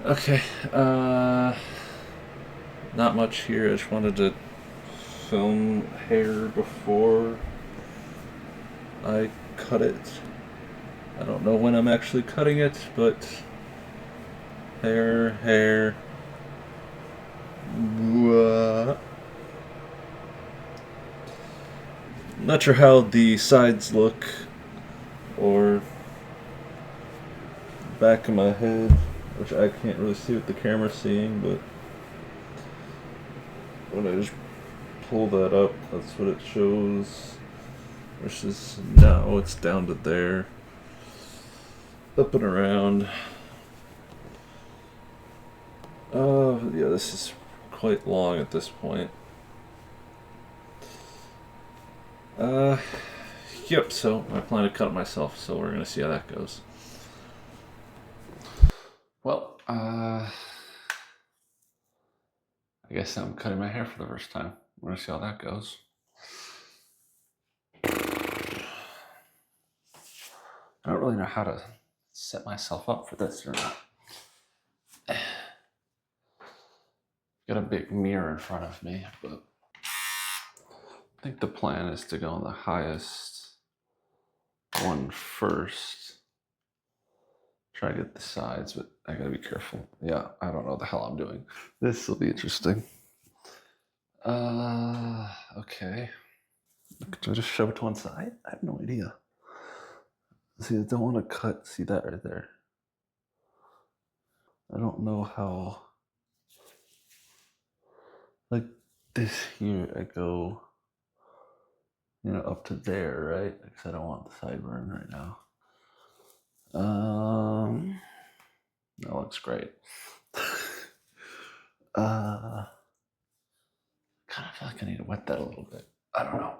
Okay, uh, not much here. I just wanted to film hair before I cut it. I don't know when I'm actually cutting it, but hair. Not sure how the sides look or back of my head, which I can't really see what the camera's seeing, but when I just pull that up, that's what it shows. Versus now it's down to there, up and around. Yeah, this is quite long at this point. Uh, yep, so I plan to cut it myself, so we're gonna see how that goes. Well, I guess I'm cutting my hair for the first time. We're gonna see how that goes. I don't really know how to set myself up for this or not. Got a big mirror in front of me, but I think the plan is to go on the highest one first. Try to get the sides, but I gotta be careful. Yeah, I don't know what the hell I'm doing. This will be interesting. Okay. Do I just shove it to one side? I have no idea. See, I don't want to cut. See that right there? I don't know how. Like this here, I go, up to there, right? Because I don't want the sideburn right now. That looks great. Kind of feel like I need to wet that a little bit. I don't know.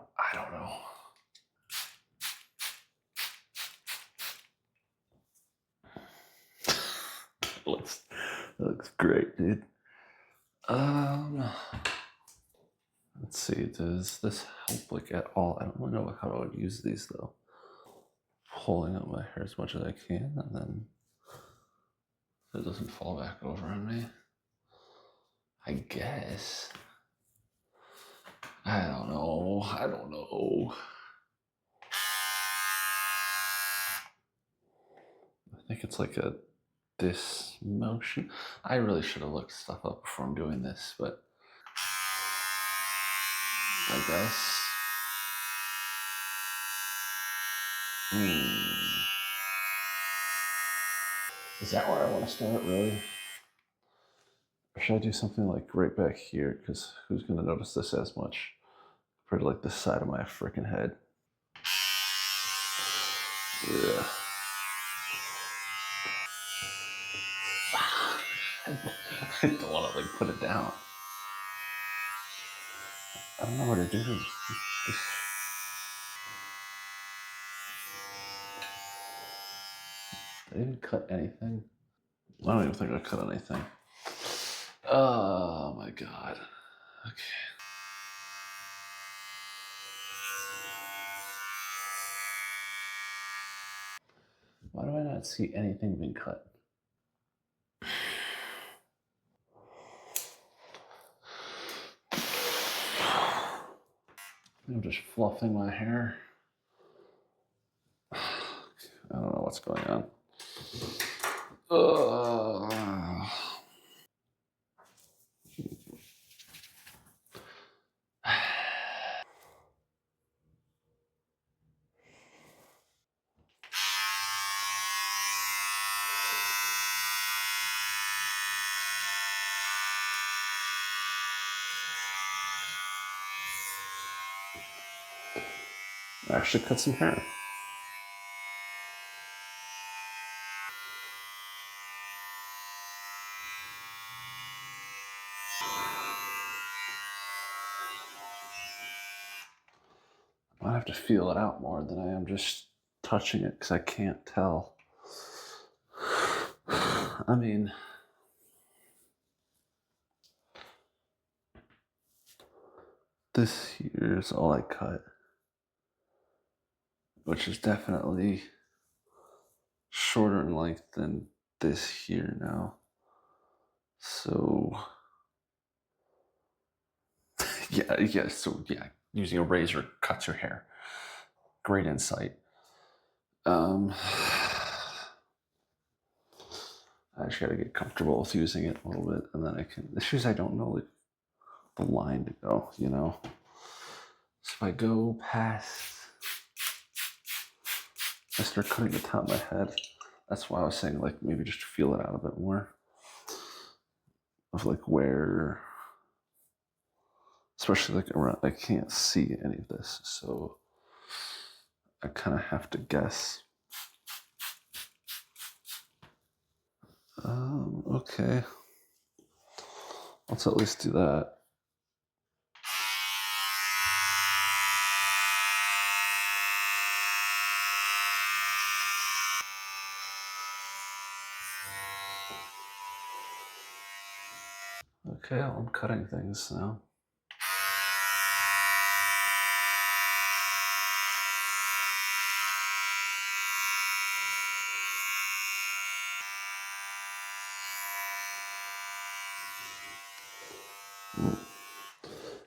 That looks great, dude. Let's see. Does this help like at all? I don't really know how I would use these though. Pulling up my hair as much as I can, and then so it doesn't fall back over on me. I guess. I don't know. I think it's like this motion. I really should have looked stuff up before I'm doing this, but I guess. Is that where I want to start, really? Or should I do something like right back here? Because who's going to notice this as much compared to like the side of my freaking head? Yeah. I don't want to like put it down. I don't know what to do. I didn't cut anything. I don't even think I cut anything. Oh my god. Okay. Why do I not see anything being cut? I'm just fluffing my hair. I don't know what's going on. I actually cut some hair. I have to feel it out more than I am just touching it because I can't tell. I mean, this here is all I cut, which is definitely shorter in length than this here now. So yeah, using a razor cuts your hair. Great insight. I just gotta get comfortable with using it a little bit, and then I can. The issues I don't know like the line to go, you know. So if I go past, I start cutting the top of my head. That's why I was saying like maybe just feel it out a bit more of like where, especially like around. I can't see any of this, so I kind of have to guess. Okay, let's at least do that. Okay, well, I'm cutting things now.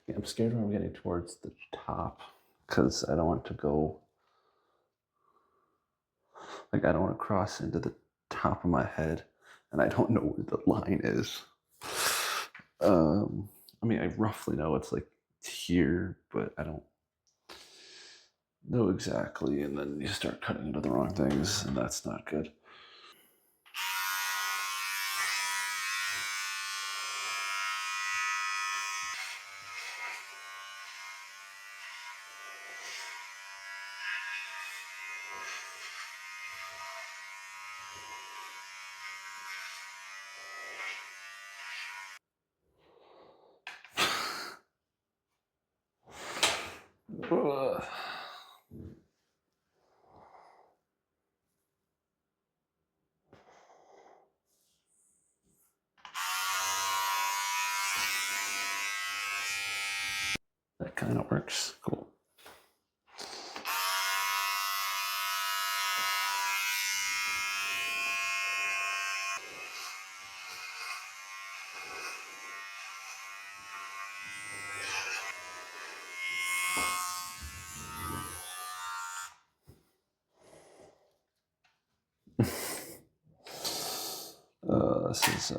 Yeah, I'm scared when I'm getting towards the top because I don't want to go, like, I don't want to cross into the top of my head and I don't know where the line is. I mean, I roughly know it's like here, but I don't know exactly. And then you start cutting into the wrong things, and that's not good. Ugh. That kind of works. Cool. This is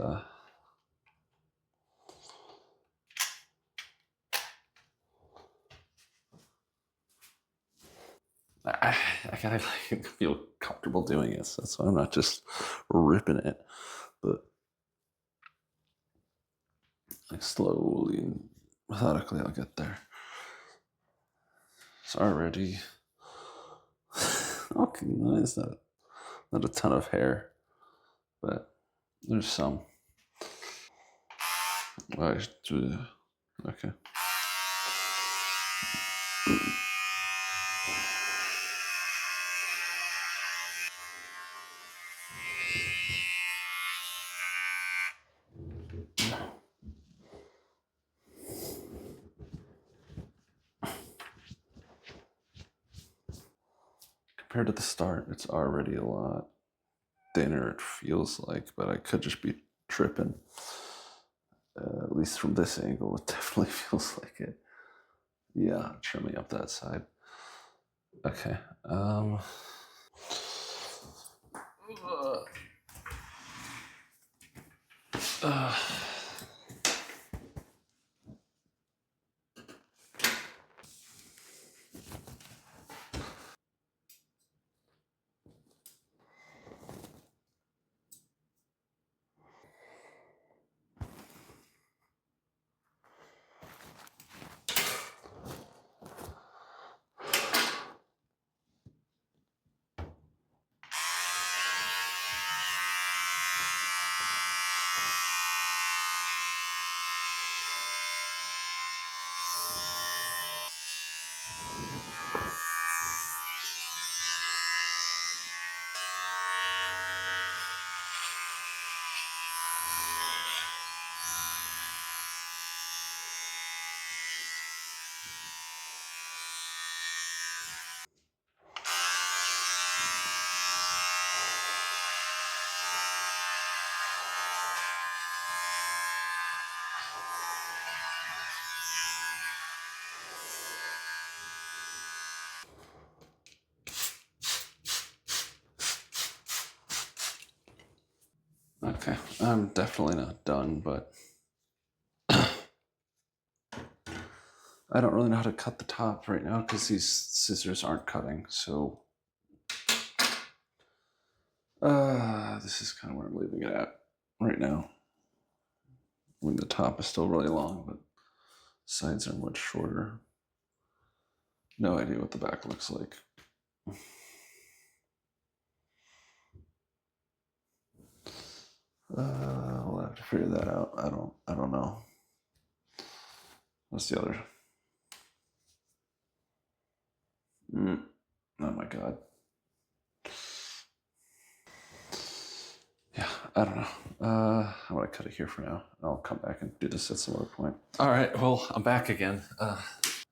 I gotta like, feel comfortable doing it. So that's why I'm not just ripping it, but like slowly and methodically I'll get there. It's already okay. It's not a ton of hair, but there's some. Okay. Compared to the start, it's already a lot thinner, it feels like, but I could just be tripping. At least from this angle, it definitely feels like it. Yeah, trimming up that side. Okay. Uh, Okay, I'm definitely not done, but I don't really know how to cut the top right now because these scissors aren't cutting. So this is kind of where I'm leaving it at right now. I mean, the top is still really long, but sides are much shorter. No idea what the back looks like. We'll have to figure that out. I don't know. What's the other? Oh my god. Yeah, I don't know. I'm gonna cut it here for now. I'll come back and do this at some other point. All right, well, I'm back again.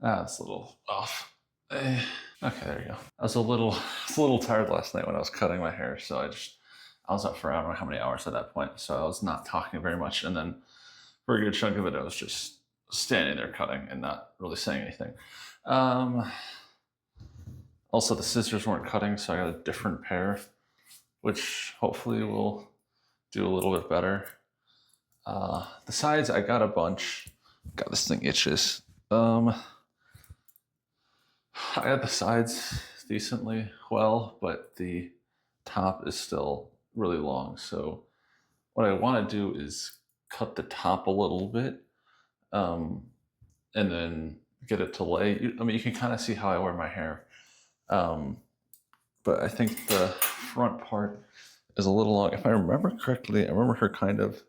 It's a little off. Okay, there you go. I was a little tired last night when I was cutting my hair, so I was up for I don't know how many hours at that point, so I was not talking very much, and then for a good chunk of it, I was just standing there cutting and not really saying anything. Also, the scissors weren't cutting, so I got a different pair, which hopefully will do a little bit better. The sides, I got a bunch. God, this thing itches. I got the sides decently well, but the top is still really long. So what I want to do is cut the top a little bit, and then get it to lay. I mean, you can kind of see how I wear my hair. But I think the front part is a little long. If I remember correctly, I remember her kind of,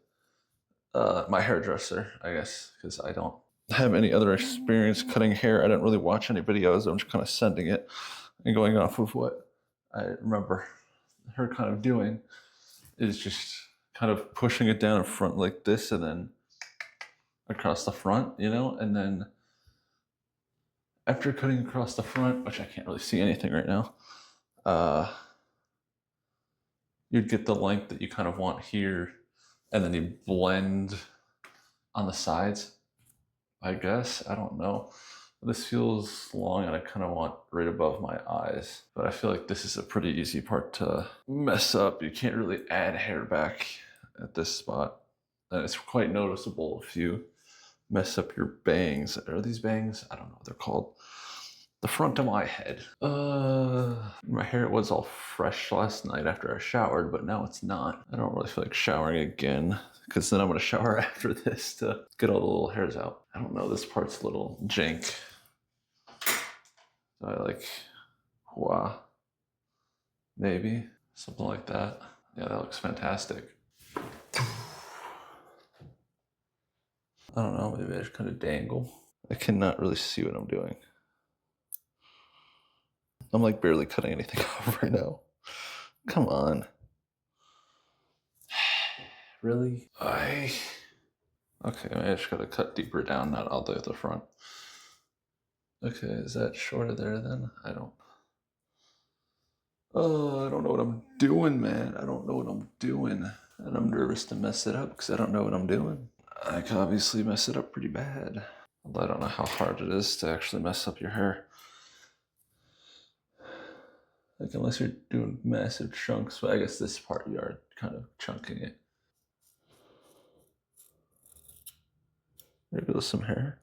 my hairdresser, I guess, because I don't have any other experience cutting hair. I didn't really watch any videos. I'm just kind of sending it and going off of what I remember her kind of doing is just kind of pushing it down in front like this and then across the front, and then after cutting across the front, which I can't really see anything right now, you'd get the length that you kind of want here, and then you blend on the sides, I guess. I don't know. This feels long and I kind of want right above my eyes, but I feel like this is a pretty easy part to mess up. You can't really add hair back at this spot, and it's quite noticeable if you mess up your bangs. Are these bangs? I don't know what they're called. The front of my head. My hair was all fresh last night after I showered, but now it's not. I don't really feel like showering again, because then I'm gonna shower after this to get all the little hairs out. I don't know, this part's a little jank. So I like, wow, maybe something like that. Yeah, that looks fantastic. I don't know, maybe I just kind of dangle. I cannot really see what I'm doing. I'm like barely cutting anything off right now. Come on. Really? Okay, I just gotta cut deeper down, not all the way at the front. Okay, is that shorter there then? I don't know what I'm doing, man. I don't know what I'm doing. And I'm nervous to mess it up because I don't know what I'm doing. I can obviously mess it up pretty bad. Although I don't know how hard it is to actually mess up your hair. Like, unless you're doing massive chunks, but I guess this part you are kind of chunking it. There goes some hair.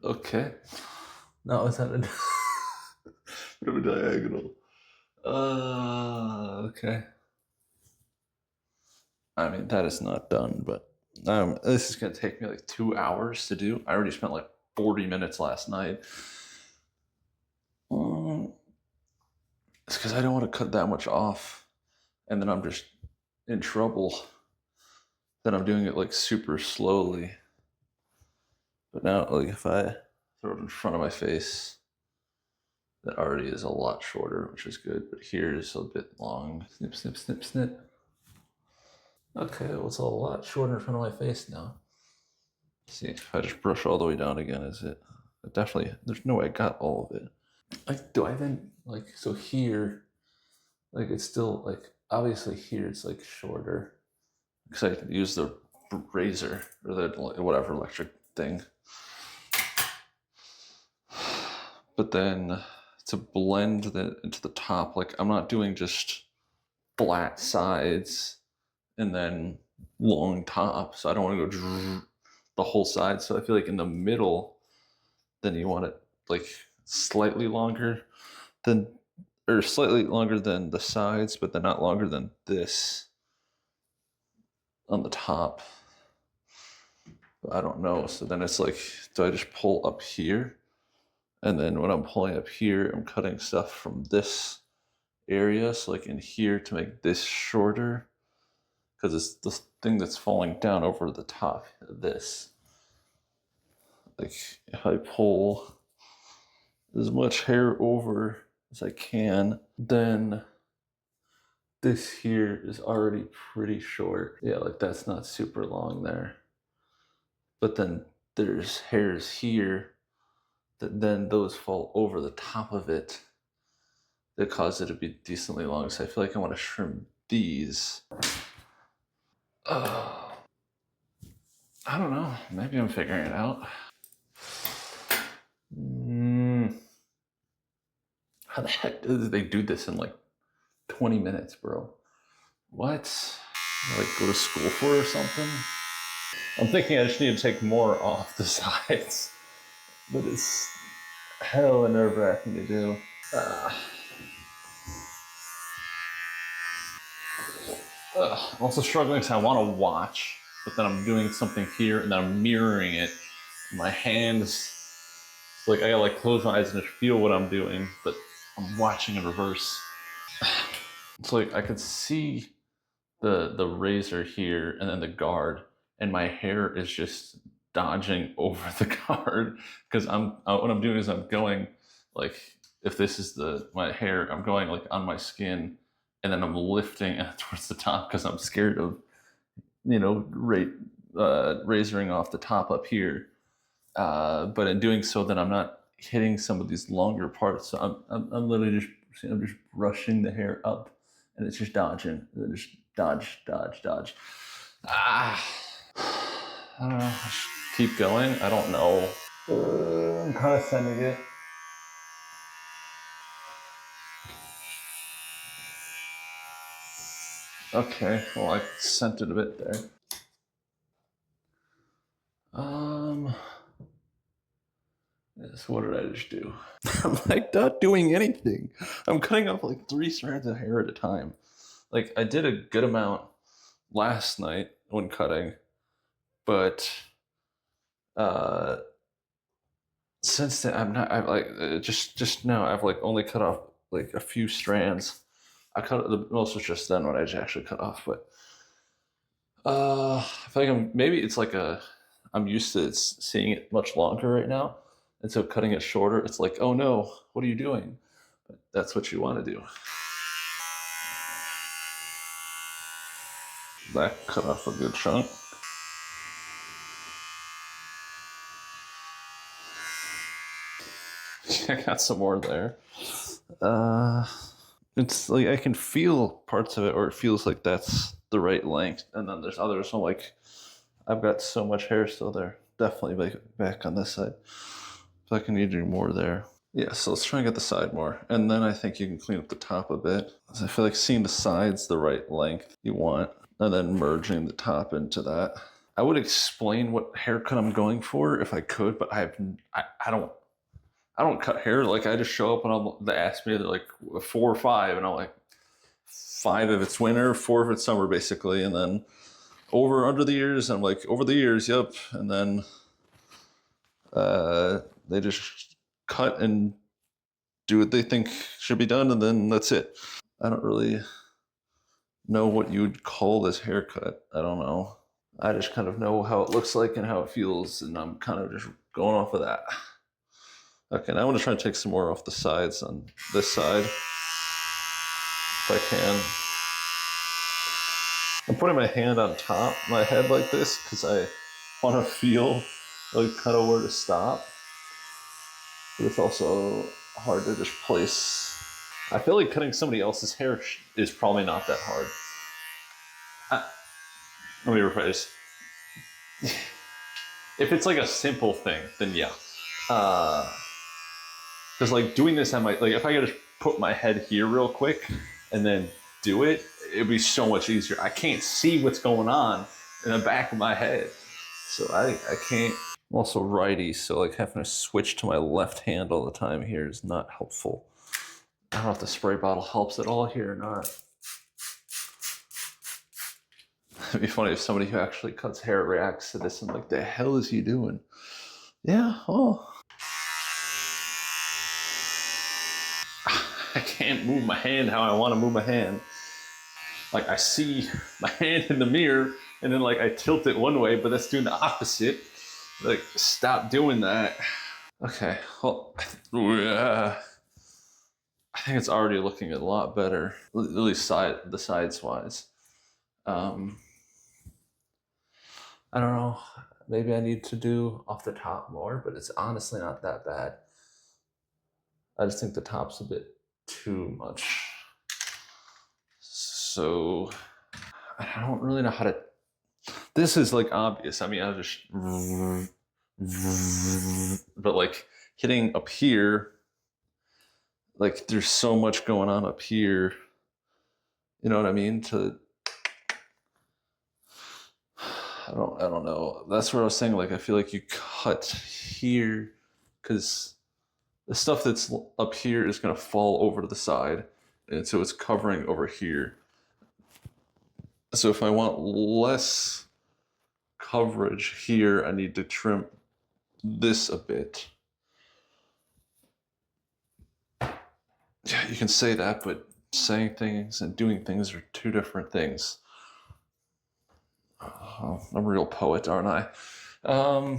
Okay. Now it's at a bit of a diagonal. Okay. I mean, that is not done, but this is gonna take me like 2 hours to do. I already spent like 40 minutes last night. It's because I don't want to cut that much off, and then I'm just in trouble. Then I'm doing it like super slowly. But now, like, if I throw it in front of my face, that already is a lot shorter, which is good. But here is a bit long. Snip, snip, snip, snip. Okay, well, it's a lot shorter in front of my face now. See, if I just brush all the way down again, is it? Definitely, there's no way I got all of it. Like, do I then, like, so here, like, it's still, like, obviously here it's, like, shorter. Because I use the razor, or the whatever electric thing. But then to blend into the top, like I'm not doing just flat sides and then long top. So I don't want to go the whole side. So I feel like in the middle, then you want it like slightly longer than, or slightly longer than the sides, but then not longer than this on the top. But I don't know. So then it's like, do I just pull up here? And then when I'm pulling up here, I'm cutting stuff from this area. So like in here to make this shorter, because it's the thing that's falling down over the top of this. Like if I pull as much hair over as I can, then this here is already pretty short. Yeah, like that's not super long there. But then there's hairs here that then those fall over the top of it that cause it to be decently long. So I feel like I want to trim these. I don't know. Maybe I'm figuring it out. How the heck did they do this in like 20 minutes, bro? What? Like go to school for or something? I'm thinking I just need to take more off the sides. But it's hella nerve-wracking to do. I'm also struggling because I want to watch, but then I'm doing something here and then I'm mirroring it. My hands, like I gotta like close my eyes and just feel what I'm doing, but I'm watching in reverse. It's like I could see the razor here and then the guard, and my hair is just dodging over the guard because what I'm doing is I'm going like, if this is my hair, I'm going like on my skin, and then I'm lifting towards the top because I'm scared of, razoring off the top up here. But in doing so, then I'm not hitting some of these longer parts. So I'm literally just brushing the hair up, and it's just dodging. Just dodge, dodge, dodge. I don't know. Keep going. I don't know. I'm kind of sending it. Okay, well I sent it a bit there. So what did I just do? I'm like not doing anything. I'm cutting off like 3 strands of hair at a time. Like I did a good amount last night when cutting, but since then I've like just now I've like only cut off like a few strands. I cut the most was just then when I actually cut off, but I feel like maybe it's like I'm used to seeing it much longer right now, and so cutting it shorter, it's like, oh no, what are you doing? But that's what you want to do. That cut off a good chunk. I got some more there. It's like I can feel parts of it, or it feels like that's the right length, and then there's others. So like, I've got so much hair still there. Definitely back on this side. So I can need to do more there. Yeah, so let's try and get the side more. And then I think you can clean up the top a bit. I feel like seeing the sides the right length you want, and then merging the top into that. I would explain what haircut I'm going for if I could, but I don't cut hair. Like I just show up and they ask me, they're like 4 or 5, and I'm like 5 if it's winter, 4 if it's summer, basically, and then over under the ears. I'm like over the ears, yep, and then they just cut and do what they think should be done, and then that's it. I don't really know what you'd call this haircut. I don't know. I just kind of know how it looks like and how it feels, and I'm kind of just going off of that. Okay, now I want to try and take some more off the sides on this side, if I can. I'm putting my hand on top of my head like this because I want to feel like kind of where to stop. But it's also hard to just place. I feel like cutting somebody else's hair is probably not that hard. Let me rephrase. If it's like a simple thing, then yeah. Because like doing this, I might like if I could just put my head here real quick and then do it, it'd be so much easier. I can't see what's going on in the back of my head, so I can't. I'm also righty, so like having to switch to my left hand all the time here is not helpful. I don't know if the spray bottle helps at all here or not. It'd be funny if somebody who actually cuts hair reacts to this and like, the hell is he doing? Yeah, well, I can't move my hand how I want to move my hand. Like I see my hand in the mirror and then like I tilt it one way, but that's doing the opposite. Like stop doing that. Okay, well, I think it's already looking a lot better, at least the sides wise. I don't know. Maybe I need to do off the top more, but it's honestly not that bad. I just think the top's a bit too much. So I don't really know how to. This is like obvious. I mean, I just. But like hitting up here, like there's so much going on up here. You know what I mean? I don't know. That's what I was saying. Like I feel like you cut here because the stuff that's up here is going to fall over to the side, and so it's covering over here. So if I want less coverage here, I need to trim this a bit. Yeah, you can say that, but saying things and doing things are two different things. Oh, I'm a real poet, aren't I? I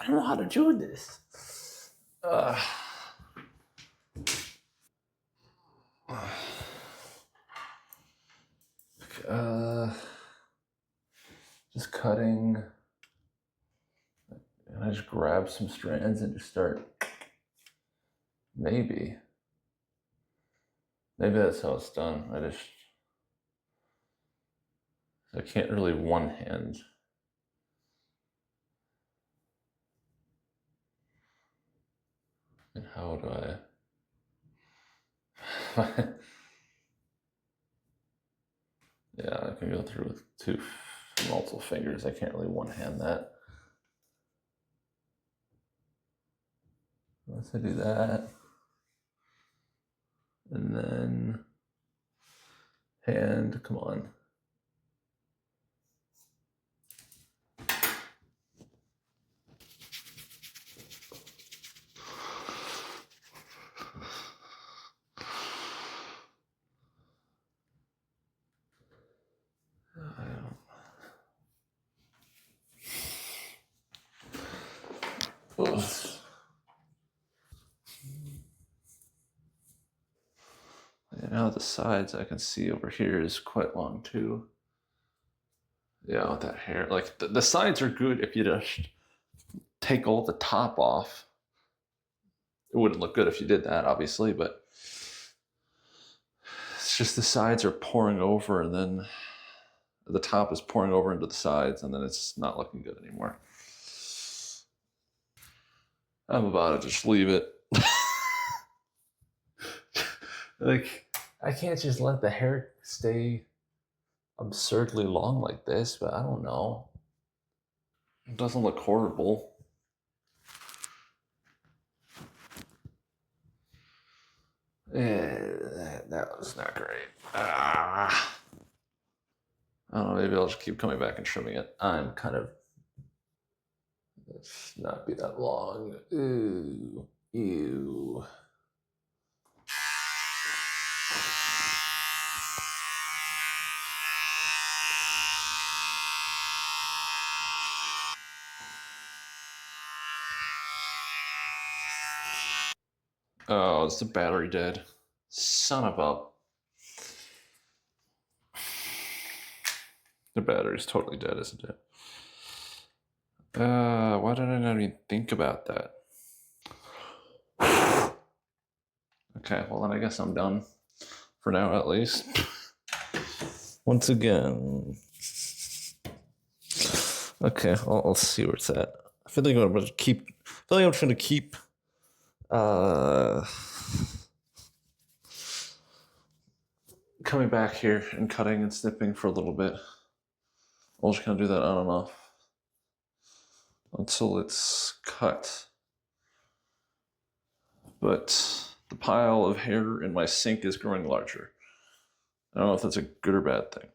don't know how to do this. Just cutting. And I just grab some strands and just start. Maybe that's how it's done. I can't really one hand. And how do I? Yeah, I can go through with multiple fingers. I can't really one hand that. Once I do that, and then hand, come on. And now the sides I can see over here is quite long too. Yeah, with that hair. Like the sides are good if you just take all the top off. It wouldn't look good if you did that, obviously, but it's just the sides are pouring over and then the top is pouring over into the sides and then it's not looking good anymore. I'm about to just leave it. Like, I can't just let the hair stay absurdly long like this, but I don't know. It doesn't look horrible. That was not great. I don't know, maybe I'll just keep coming back and trimming it. I'm kind of. Let's not be that long. Ooh, ew. Oh, is the battery dead? Son of a. The battery's totally dead, isn't it? Why did I not even think about that? Okay, well then I guess I'm done. For now, at least. Once again. Okay, I'll see where it's at. I feel like I'm going to keep feel like I'm trying to keep coming back here and cutting and snipping for a little bit. I'll just kind of do that on and off until it's cut. But the pile of hair in my sink is growing larger. I don't know if that's a good or bad thing.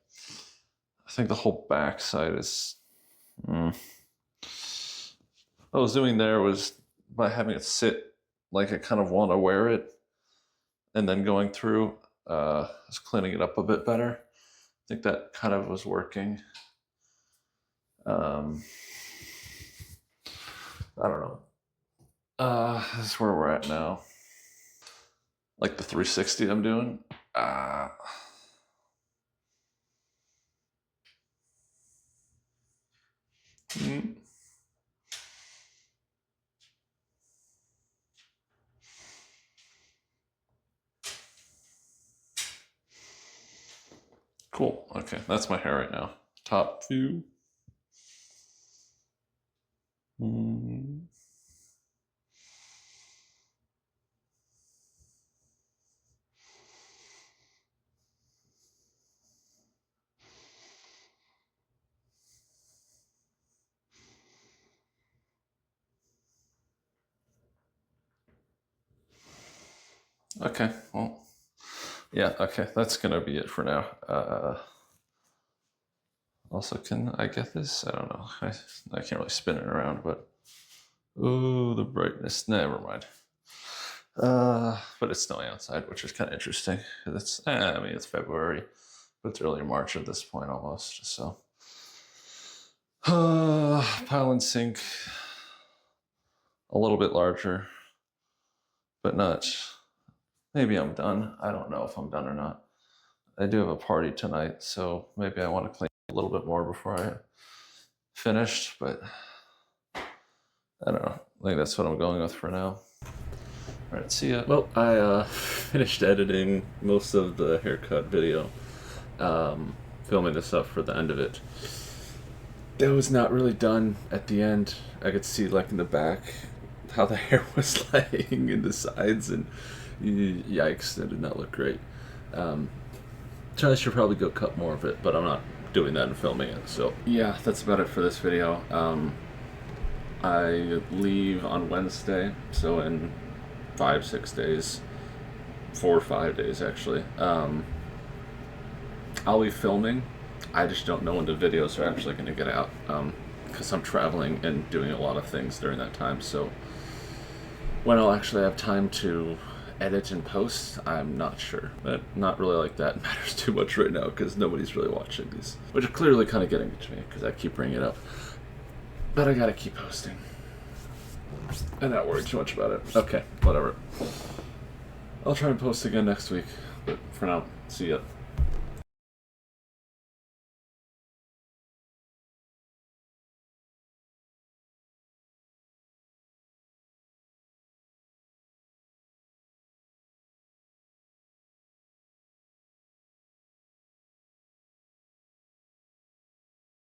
I think the whole back side is... What I was doing there was by having it sit like I kind of want to wear it, and then going through, just cleaning it up a bit better. I think that kind of was working. I don't know. This is where we're at now. Like the 360 I'm doing. Cool. Okay, that's my hair right now. Top view. Okay, well, yeah, okay, that's gonna be it for now. Also, can I get this? I don't know. I can't really spin it around, but... Ooh, the brightness. Never mind. But it's snowing outside, which is kind of interesting. It's, I mean, it's February, but it's early March at this point almost, so... pile and sink. A little bit larger, but not... Maybe I'm done. I don't know if I'm done or not. I do have a party tonight, so maybe I want to clean a little bit more before I finished, but I don't know. I think that's what I'm going with for now. All right, see ya. Well, I finished editing most of the haircut video, filming this up for the end of it. That was not really done at the end. I could see, like, in the back how the hair was laying in the sides, and yikes, that did not look great. I should probably go cut more of it, but I'm not doing that and filming it. So yeah, that's about it for this video. I leave on Wednesday, so in 5-6 days, 4 or 5 days actually. I'll be filming. I just don't know when the videos are actually going to get out, because I'm traveling and doing a lot of things during that time. So when I'll actually have time to edit and post, I'm not sure. But not really like that matters too much right now, because nobody's really watching these, which are clearly kind of getting to me because I keep bringing it up. But I gotta keep posting and not worry too much about it. Okay, whatever. I'll try and post again next week, but for now, see ya.